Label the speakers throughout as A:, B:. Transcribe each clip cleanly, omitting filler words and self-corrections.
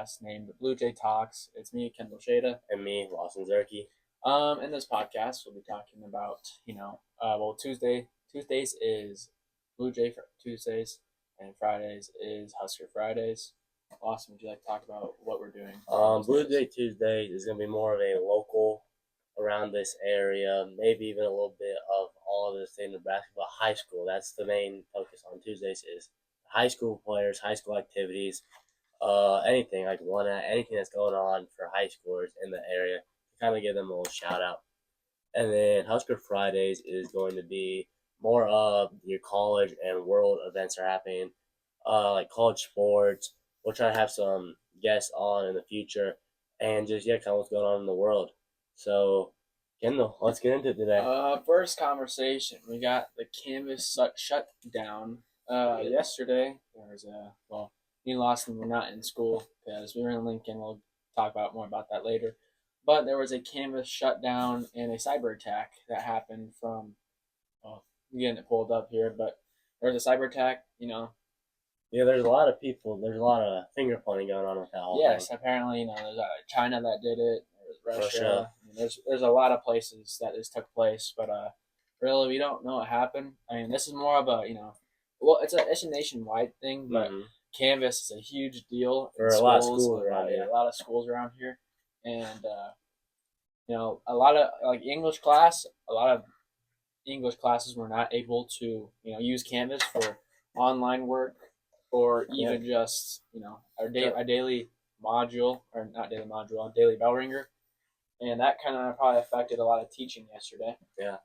A: podcast named Bluejay Talks. It's me, Kendall Shada.
B: And me, Lawson Zerke.
A: In this podcast, we'll be talking about, Tuesdays is Bluejay Tuesdays, and Fridays is Husker Fridays. Lawson, would you like to talk about what we're doing?
B: Bluejay Tuesday is going to be more of a local around this area, maybe even a little bit of all of the state of Nebraska, but high school. That's the main focus on Tuesdays is high school players, high school activities, anything anything that's going on for high schoolers in the area. Kind of give them a little shout out. And then Husker Fridays is going to be more of your college and world events are happening, like college sports. We'll try to have some guests on in the future, and just kind of what's going on in the world. So, Kendall, let's get into it today.
A: First conversation, we got the canvas shut down. Yesterday, there was me and Lawson were not in school because we were in Lincoln. We'll talk about more about that later. But there was a canvas shutdown and a cyber attack that happened from, I'm getting it pulled up here, but there was a cyber attack,
B: Yeah, there's a lot of people. There's a lot of finger pointing going on with that whole
A: Yes,
B: thing.
A: apparently, there's China that did it. There's Russia. There's a lot of places that this took place, but really we don't know what happened. I mean, this is more of a it's a nationwide thing, but Canvas is a huge deal
B: for a lot of schools around here.
A: A lot of schools around here, and a lot of English class. A lot of English classes were not able to use Canvas for online work or even just a daily module, or not daily module, a daily bell ringer. And that kind of probably affected a lot of teaching yesterday.
B: Yeah,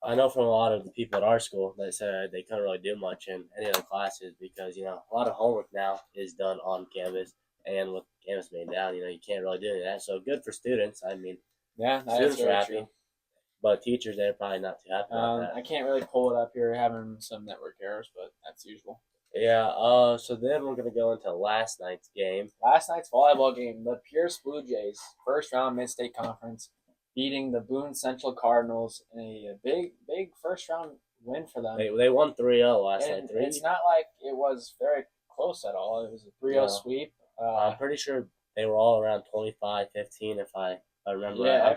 B: I know from a lot of the people at our school that said they couldn't really do much in any other classes because, a lot of homework now is done on Canvas. And with Canvas being down, you can't really do any of that. So good for students. I mean, students are happy. True. But teachers, they're probably not too happy about that.
A: I can't really pull it up here, having some network errors, but that's usual.
B: Yeah, so then we're going to go into last night's game.
A: Last night's volleyball game, the Pierce Bluejays, first round Mid-State Conference, beating the Boone Central Cardinals in a big first round win for them.
B: They won 3-0 last night.
A: It's not like it was very close at all. It was a 3-0 sweep.
B: I'm pretty sure they were all around 25-15 if I remember
A: right.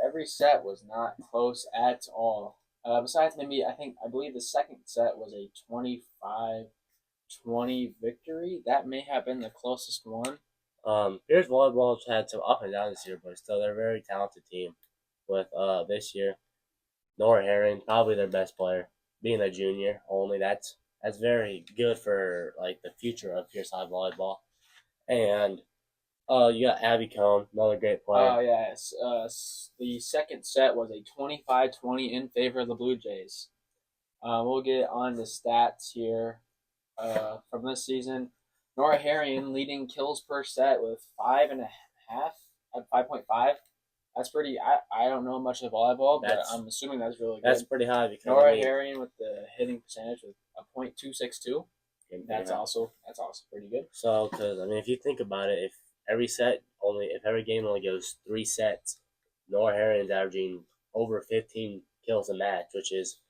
A: Every set was not close at all. Besides maybe, I believe the second set was a 25-20 victory. That may have been the closest one.
B: Pierce Volleyball's had some up and down this year, but still they're a very talented team. With this year, Nora Herring, probably their best player, being a junior only. That's very good for the future of Pierce High Volleyball. And you got Abby Cohn, another great player.
A: Oh yes. The second set was a 25-20 in favor of the Blue Jays. We'll get on the stats here from this season. Nora Herring leading kills per set with 5.5 at 5.5. That's pretty. I don't know much of volleyball, but I'm assuming that's really good.
B: That's pretty high because
A: Nora Herring with the hitting percentage with a .262. That's also pretty good.
B: So, because if you think about it, if every game only goes 3 sets, Nora Herring is averaging over 15 kills a match, which is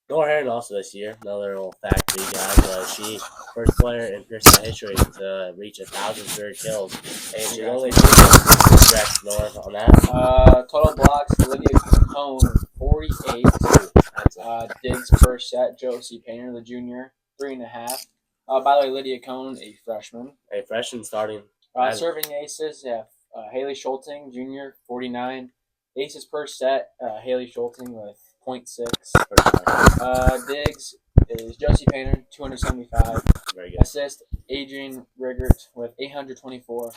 B: Nora Herring also this year, another little fact for you guys. She first player in Pierce history to reach 1,000 career kills, and she's only congrats Nora on that.
A: Total blocks, Lydia Cohn 48. Digs per set, Josie Painter, the junior, 3.5. By the way, Lydia Cohn, a freshman.
B: A freshman starting.
A: Serving aces, Haley Schulting, junior, 49. Aces per set, Haley Schulting with .6. Digs is Josie Painter, 275.
B: Very good.
A: Assist, Adrian Riggert with 824.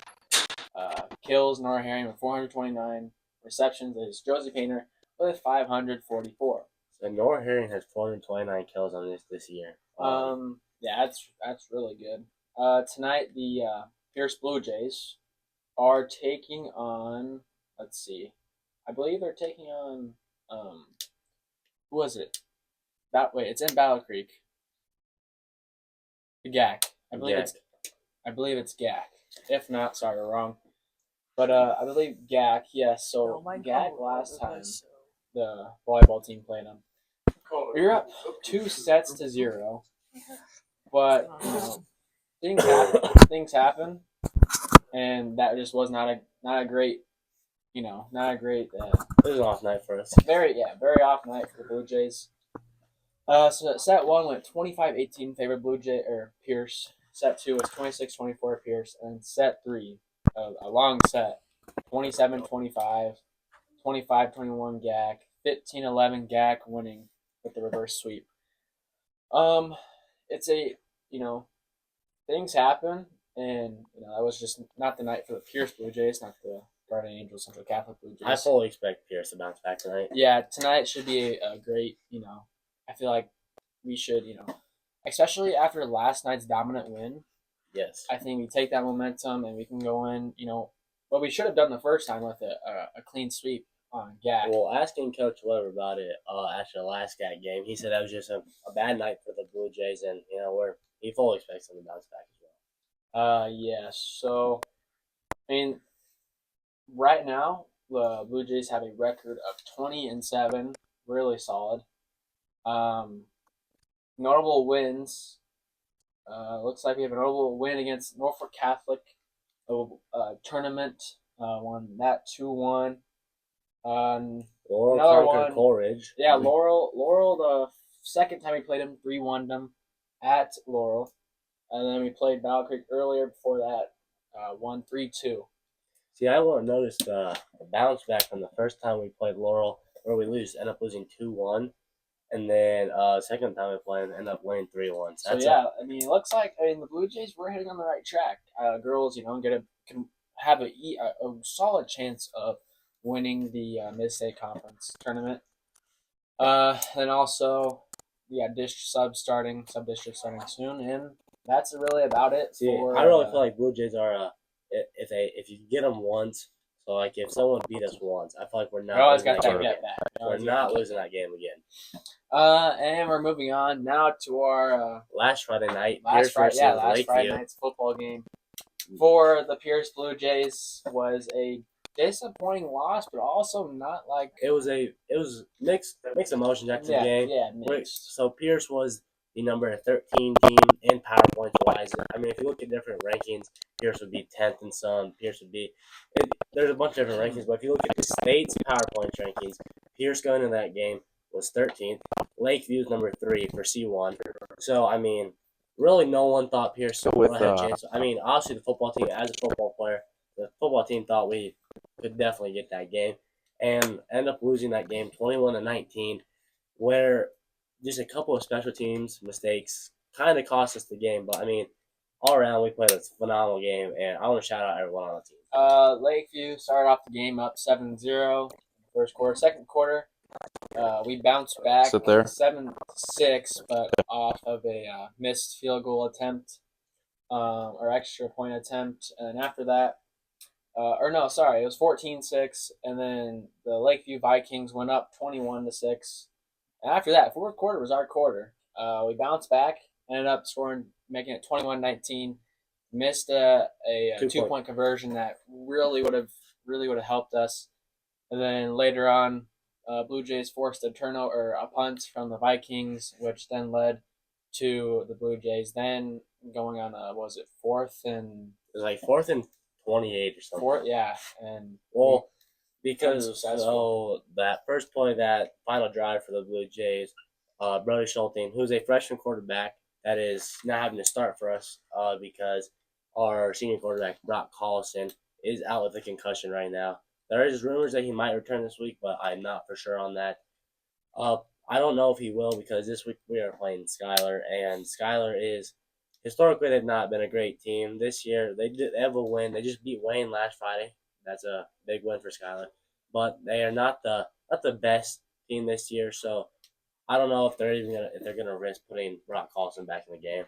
A: Kills, Nora Herring with 429. Receptions is Josie Painter with 544.
B: So Nora Herring has 429 kills on this year.
A: Yeah, that's really good. Tonight the Pierce Blue Jays are taking on. Let's see, I believe they're taking on. Who was it? It's in Battle Creek. GAC. I believe it's GAC. If not, sorry, wrong. But I believe GAC. Yes. So GAC last time the volleyball team played them. We were up 2-0, but things happen. and that just was not a great, not a great.
B: It was an off night for us.
A: Very off night for the Blue Jays. So set one went 25-18 favor Blue Jay or Pierce. Set two was 26-24 Pierce, and set three, a long set, 27-25, 25-21 GAC, 15-11 GAC winning with the reverse sweep. It's a things happen, and that was just not the night for the Pierce Blue Jays, not the Guardian Angels Central Catholic Blue Jays.
B: I fully expect Pierce to bounce back tonight.
A: Yeah, tonight should be a great. I feel like we should, especially after last night's dominant win.
B: Yes.
A: I think we take that momentum and we can go in, what we should have done the first time with a clean sweep on GAC.
B: Well, asking Coach Weber about it after the last GAC game, he said that was just a bad night for the Blue Jays, and he fully expects them to bounce back as well.
A: Yeah. So, I mean, right now the Blue Jays have a record of 20-7, really solid. Notable wins. Looks like we have a notable win against Norfolk Catholic, tournament. Won that 2-1.
B: Laurel
A: Another
B: conquered
A: one.
B: Coleridge.
A: Yeah, Laurel. The second time we played them, 3-1 them at Laurel, and then we played Battle Creek earlier before that, won 3-2.
B: See, I won't notice the bounce back from the first time we played Laurel, where we end up losing 2-1. And then second time we played, end up winning 3-1.
A: So yeah, it looks like the Blue Jays were heading on the right track. Girls, can have a solid chance of winning the Mid-State Conference tournament. And also, sub-district starting soon, and that's really about it.
B: See, I really feel like Blue Jays are if you get them once. So, like, if someone beat us once, I feel like we're not losing that game again. We're not losing that game again.
A: And we're moving on now to our
B: last Friday night.
A: Last Friday night's football game for the Pierce Blue Jays was a disappointing loss, but also not like
B: it was mixed emotions after the game.
A: Yeah, mixed.
B: So Pierce was the number 13 team in PowerPoint wise. If you look at different rankings, Pierce would be 10th in some. Pierce would be there's a bunch of different rankings, but if you look at the state's PowerPoint rankings, Pierce going into that game was 13th. Lakeview's number 3 for C1. So really no one thought Pierce would have a chance. Obviously the football team, as a football player, the football team thought we could definitely get that game, and end up losing that game 21-19, where just a couple of special teams mistakes kind of cost us the game. But all around we played a phenomenal game, and I want to shout out everyone on the team.
A: Lakeview started off the game up 7-0 first quarter. Second quarter, we bounced back 7-6, but off of a missed field goal attempt, or extra point attempt, and after that. It was 14-6, and then the Lakeview Vikings went up 21-6. And after that, fourth quarter was our quarter. We bounced back, ended up making it 21-19. Missed a 2-point conversion that really would have helped us. And then later on, Blue Jays forced a punt from the Vikings, which then led to the Blue Jays then going on fourth and.
B: It was like 4th and 28 or something. Because that first play, that final drive for the Blue Jays, Brody Schulting, who's a freshman quarterback that is not having to start for us because our senior quarterback, Brock Collison, is out with a concussion right now. There is rumors that he might return this week, but I'm not for sure on that. I don't know if he will, because this week we are playing Schuyler, and Schuyler is historically, they've not been a great team. This year, they did have a win. They just beat Wayne last Friday. That's a big win for Schuyler. But they are not the best team this year. So I don't know if they're gonna risk putting Brock Carlson back in the game.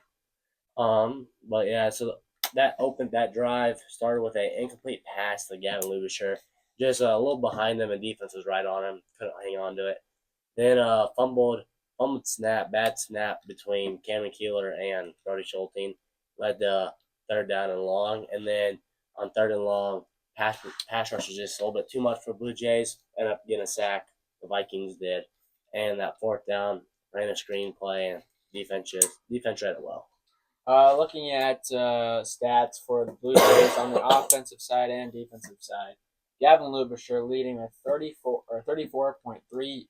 B: But yeah, so that drive started with an incomplete pass to Gavin Lubisher, just a little behind them, and defense was right on him. Couldn't hang on to it. Then fumbled bad snap between Cameron Keeler and Brody Schulting led to third down and long. And then on third and long, pass rush was just a little bit too much for Blue Jays. Ended up getting a sack. The Vikings did. And that fourth down, ran a screen play, and defense read it well.
A: Looking at stats for the Blue Jays on the offensive side and defensive side, Gavin Lubisher leading with 34.3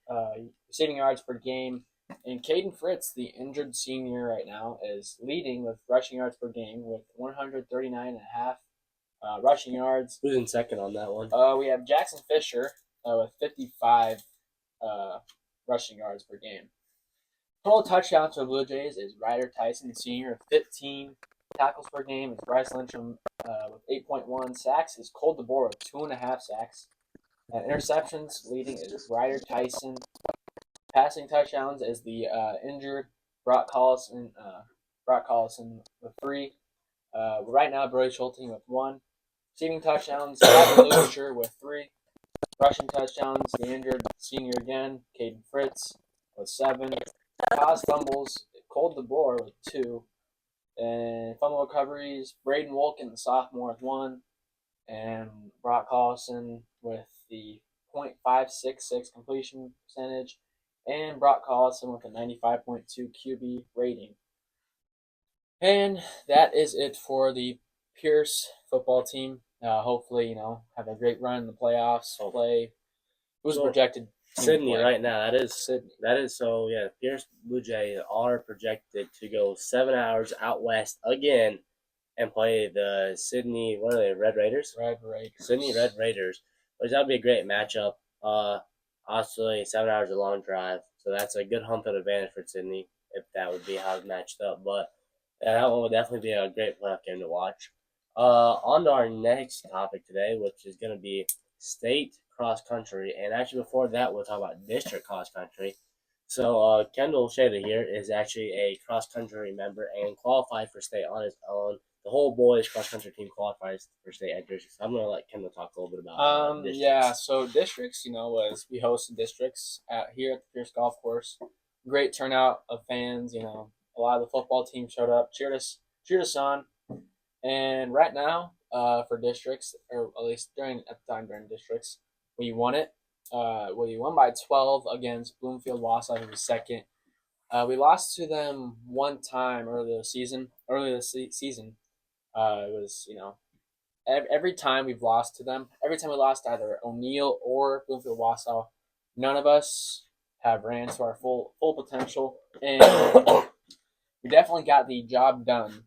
A: receiving yards per game, and Caden Fritz, the injured senior right now, is leading with rushing yards per game with 139.5 rushing yards.
B: Who's in second on that one?
A: We have Jackson Fisher with 55 rushing yards per game. Total touchdowns for the Blue Jays is Ryder Tyson, senior, with 15 tackles per game. Is Bryce Lyncham with 8.1 sacks. Is Cole DeBoer with 2.5 sacks. Interceptions leading is Ryder Tyson. Passing touchdowns is the injured Brock Collison. With 3. Right now, Brody Schulte with 1. Receiving touchdowns, Gavin Lubisher with 3. Rushing touchdowns, the injured senior again, Caden Fritz with 7. Caused fumbles, Cole DeBoer with 2. And fumble recoveries, Braden Wolkin, the sophomore, with 1. And Brock Collison with the .566 completion percentage. And Brock Collison with a 95.2 QB rating. And that is it for the Pierce football team. Hopefully, have a great run in the playoffs. Play. Who's projected?
B: Sydney right now. That is
A: Sydney.
B: That is so. Yeah, Pierce Blue Jays are projected to go 7 hours out west again and play the Sydney. What are they? Red Raiders.
A: Red Raiders.
B: Sydney Red Raiders, which that would be a great matchup. Obviously 7 hours a long drive, so that's a good home field advantage for Sydney if that would be how it's matched up. But that one would definitely be a great playoff game to watch. On to our next topic today, which is going to be state cross country. And actually, before that, we'll talk about district cross country. So, Kendall Shader here is actually a cross country member and qualified for state on his own. The whole boys cross country team qualifies for state at districts. I'm going to let Kendall talk a little bit about districts.
A: Yeah, so districts, we hosted districts here at the Pierce Golf Course. Great turnout of fans, a lot of the football team showed up, cheered us on. And right now, for districts, or at least during districts, we won it. We won by 12 against Bloomfield Wausau, who was second. We lost to them one time earlier this season. It was, every time we've lost to them, every time we lost to either O'Neill or Bloomfield Wausau, none of us have ran to our full potential, and we definitely got the job done.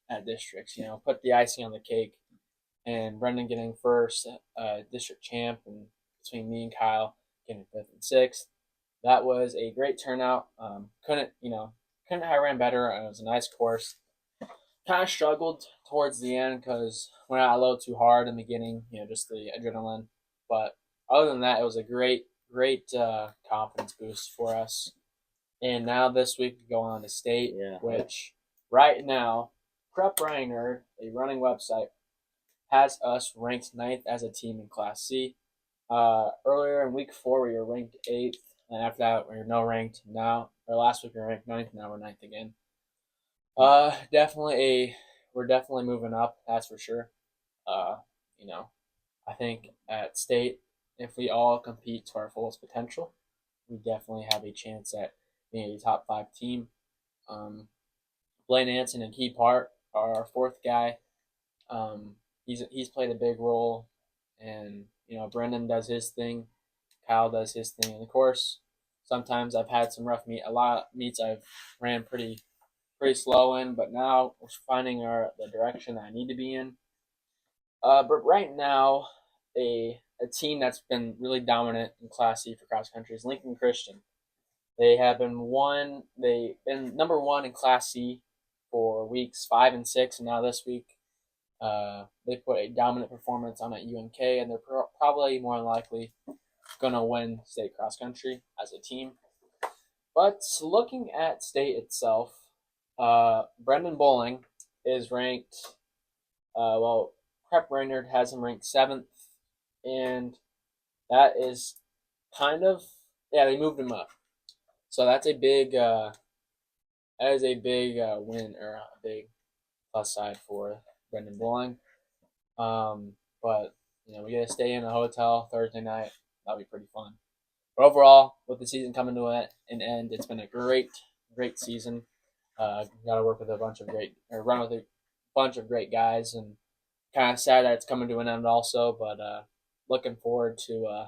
A: At districts. Put the icing on the cake, and Brendan getting first, district champ, and between me and Kyle getting 5th and 6th. That was a great turnout. Couldn't have ran better. It was a nice course. Kind of struggled towards the end because went out a little too hard in the beginning. Just the adrenaline. But other than that, it was a great confidence boost for us. And now this week we go on to state, which right now, Prep Running Nerd, a running website, has us ranked 9th as a team in Class C. Earlier in week 4, we were ranked 8th, and after that, we were no ranked. Now, or last week we were ranked 9th, now we're 9th again. We're definitely moving up, that's for sure. I think at state, if we all compete to our fullest potential, we definitely have a chance at being a top 5 team. Blaine Anson, a key part, our 4th guy. He's played a big role, and Brendan does his thing, Kyle does his thing, and of course, sometimes I've had some rough a lot of meets I've ran pretty slow in, but now we're finding the direction that I need to be in. But right now, a team that's been really dominant in Class C for cross country is Lincoln Christian. They've been number 1 in Class C for weeks 5 and 6, and now this week they put a dominant performance on at UNK, and they're probably more likely going to win state cross country as a team. But looking at state itself, Brendan Bowling is ranked, Prep Brainerd has him ranked 7th, and that is they moved him up. So that's a big win, or a big plus side for Brendan Bowling. But we get to stay in a hotel Thursday night. That'll be pretty fun. But overall, with the season coming to an end, it's been a great season. Got to work with run with a bunch of great guys, and kind of sad that it's coming to an end also. But looking forward to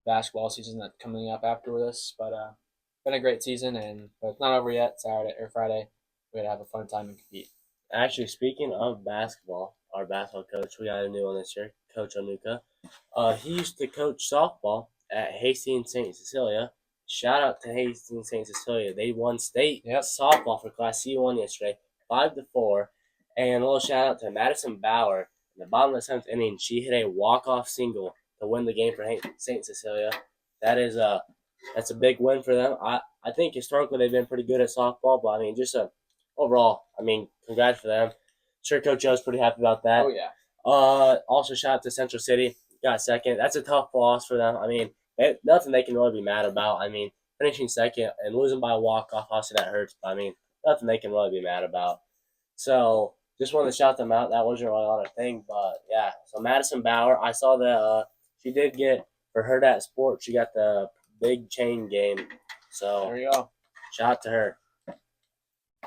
A: basketball season that's coming up after this. But been a great season, but it's not over yet. Saturday or Friday, we're gonna have a fun time and compete.
B: Actually, speaking of basketball, our basketball coach, we got a new one this year, Coach Onuka. He used to coach softball at Hastings St. Cecilia. Shout out to Hastings St. Cecilia. They won state softball for Class C1 yesterday, 5-4. And a little shout out to Madison Bauer. In the bottom of the seventh inning, she hit a walk-off single to win the game for St. Cecilia. That's a big win for them. I think historically they've been pretty good at softball, but I mean overall, I mean, congrats for them. Sure, Coach Joe's pretty happy about that.
A: Oh yeah.
B: Also, shout out to Central City, got second. That's a tough loss for them. I mean, nothing they can really be mad about. I mean, finishing second and losing by a walk-off, obviously that hurts, but I mean, nothing they can really be mad about. So, just wanted to shout them out. That wasn't really on a thing, but yeah. So, Madison Bauer, I saw that she did get, for her that sport, she got the big chain game. So,
A: there you go.
B: Shout out to her.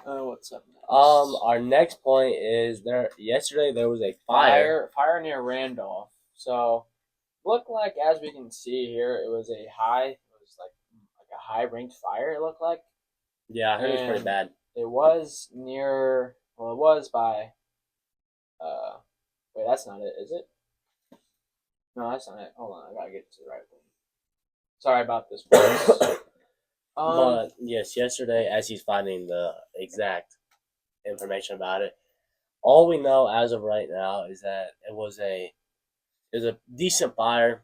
A: What's up next?
B: Our next point is yesterday there was a fire
A: near Randolph. So looked like, as we can see here, it was like a high ranked fire. It looked like.
B: Yeah, I heard it was pretty bad.
A: It was near. Well, it was by. Wait, that's not it, is it? No, that's not it. Hold on, I gotta get to the right one. Sorry about this, folks.
B: But yes, yesterday, as he's finding the exact information about it, all we know as of right now is that it was a decent fire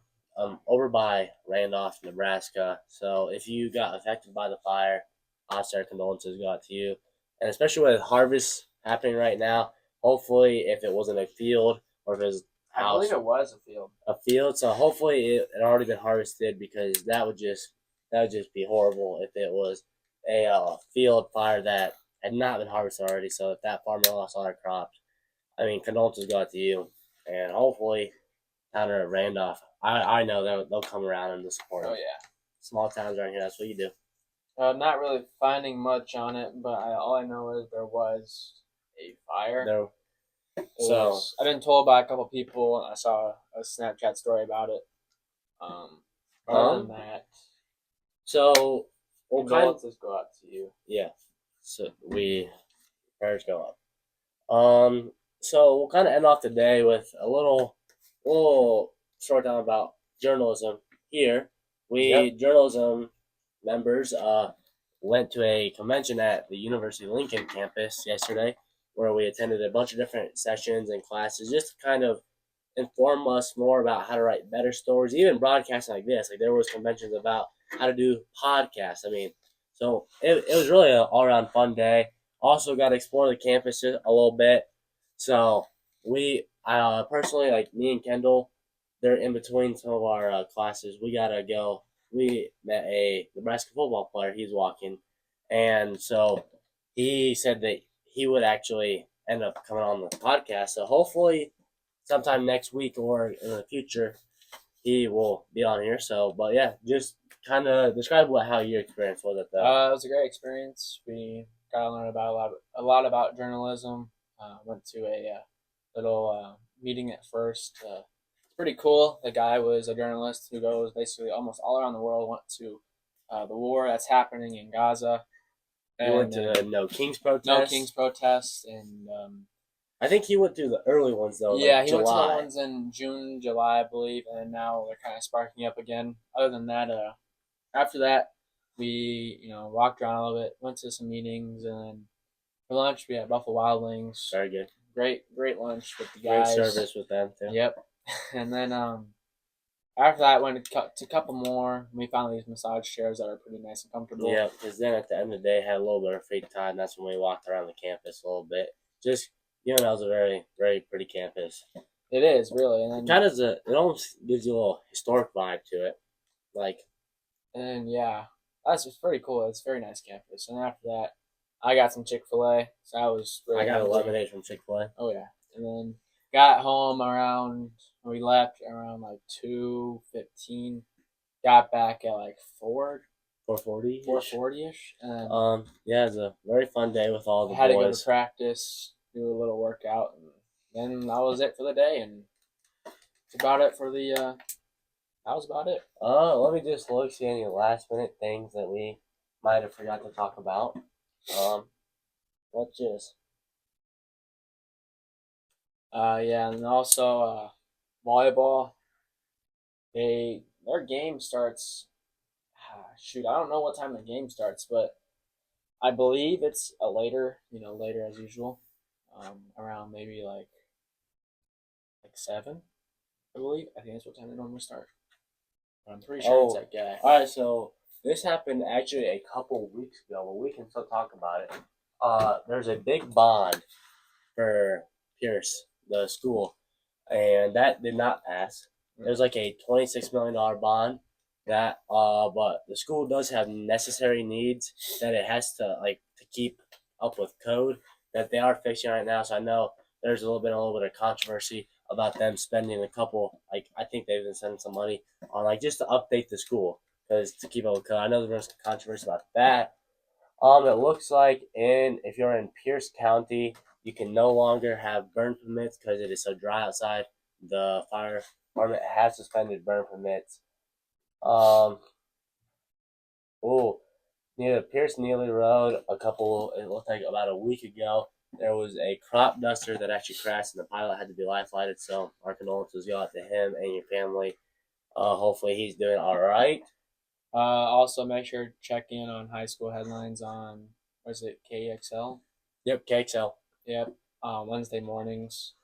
B: over by Randolph, Nebraska. So if you got affected by the fire, our condolences go out to you, and especially with harvest happening right now. Hopefully, if it wasn't a field or if it was
A: house, I believe it was a field.
B: A field. So hopefully it had already been harvested, because that would just be horrible if it was a field fire that had not been harvested already. So if that farmer lost all their crops, I mean, condolences go out to you, and hopefully down there at Randolph, I know they'll come around and support them.
A: Oh yeah,
B: small towns around here, that's what you do.
A: Not really finding much on it, but all I know is there was a fire. I've been told by a couple people. I saw a Snapchat story about it. Other than that,
B: so
A: condolences go out to you.
B: Yeah, so prayers go up. So we'll kind of end off today with a little short down about journalism. Here, journalism members went to a convention at the University of Lincoln campus yesterday, where we attended a bunch of different sessions and classes just to kind of inform us more about how to write better stories, even broadcasting like this. Like, there was conventions about how to do podcasts. I mean, so it was really an all-around fun day. Also got to explore the campus a little bit. So I personally, like me and Kendall, they're in between some of our classes. We got to go. We met a Nebraska football player. He's walking. And so he said that he would actually end up coming on the podcast. So hopefully sometime next week or in the future, he will be on here. So, but yeah, just kind of describe how your experience was at that.
A: It was a great experience. We got to learn about a lot about journalism. Went to a little meeting at first. It's pretty cool. The guy was a journalist who goes basically almost all around the world. Went to the war that's happening in Gaza.
B: He went to the No Kings protest.
A: No Kings protest, and
B: I think he went through the early ones though.
A: Yeah, he went to the ones in June, July, I believe, and now they're kind of sparking up again. Other than that, after that, we walked around a little bit, went to some meetings, and then for lunch we had Buffalo Wild Wings.
B: Very good.
A: Great lunch with the guys.
B: Great service with them too.
A: Yep. And then after that, went to a couple more. We found these massage chairs that are pretty nice and comfortable.
B: Yeah, because then at the end of the day, had a little bit of free time. That's when we walked around the campus a little bit. Just that was a very, very pretty campus.
A: It is, really. And then
B: it almost gives you a little historic vibe to it.
A: And yeah, that's just pretty cool. It's a very nice campus. And after that, I got some Chick-fil-A. So I was really
B: I got a lemonade from Chick-fil-A.
A: Oh, yeah. And then got home we left around like 2:15. Got back at like 4.
B: 4:40.
A: 4:40ish. And
B: yeah, it was a very fun day with all the
A: I had to go
B: boys.
A: to practice, do a little workout, and then that was it for the day. And that's about it for the. That was about it.
B: Let me just look, see any last minute things that we might have forgot to talk about. Let's just.
A: Yeah, and also volleyball. Their game starts. Shoot, I don't know what time the game starts, but I believe it's a later. Later as usual. Around maybe like 7. I believe. I think that's what time they normally start. But I'm pretty sure it's that guy.
B: All right, so this happened actually a couple weeks ago, but we can still talk about it. There's a big bond for Pierce, the school, and that did not pass. There's like a $26 million bond that, but the school does have necessary needs that it has to keep up with code that they are fixing right now. So I know there's a little bit of controversy about them spending a couple, I think they've been spending some money on just to update the school because to keep up with code. I know there's controversy about that. It looks like if you're in Pierce County, you can no longer have burn permits because it is so dry outside. The fire department has suspended burn permits. Near Pierce Neely Road, it looked like about a week ago, there was a crop duster that actually crashed and the pilot had to be life flighted. So our condolences go out to him and your family. Hopefully he's doing all right.
A: Also, make sure to check in on high school headlines on, what is it, KXL?
B: Yep, KXL.
A: Yep. Wednesday mornings.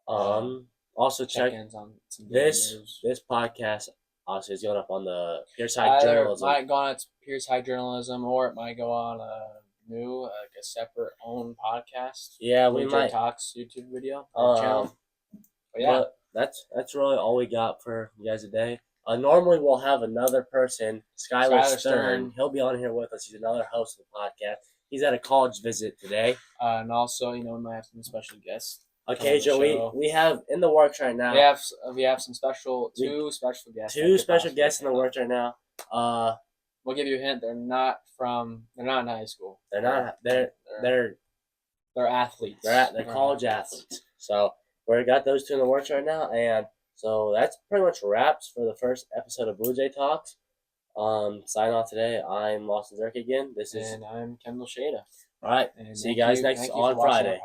B: Also check
A: Check-ins on some
B: this
A: news.
B: this podcast also is going up on the Pierce High Journalism.
A: It might go on Pierce High Journalism, or it might go on a separate own podcast.
B: Yeah, we might
A: Talks YouTube video channel. But
B: yeah, but that's really all we got for you guys today. Normally we'll have another person, Skylar Stern. He'll be on here with us. He's another host of the podcast. He's at a college visit today.
A: And also, we might have some special guests.
B: Occasionally, we have in the works right now.
A: We have some two special guests.
B: Two special guests in the works right now.
A: We'll give you a hint. They're not in high school.
B: They're not. They're
A: athletes.
B: They're college athletes. So we got those two in the works right now, and so that's pretty much wraps for the first episode of Bluejay Talks. Sign off today. I'm Lawson Zerk again.
A: And I'm Kendall Shada.
B: All right. See you guys next on Friday.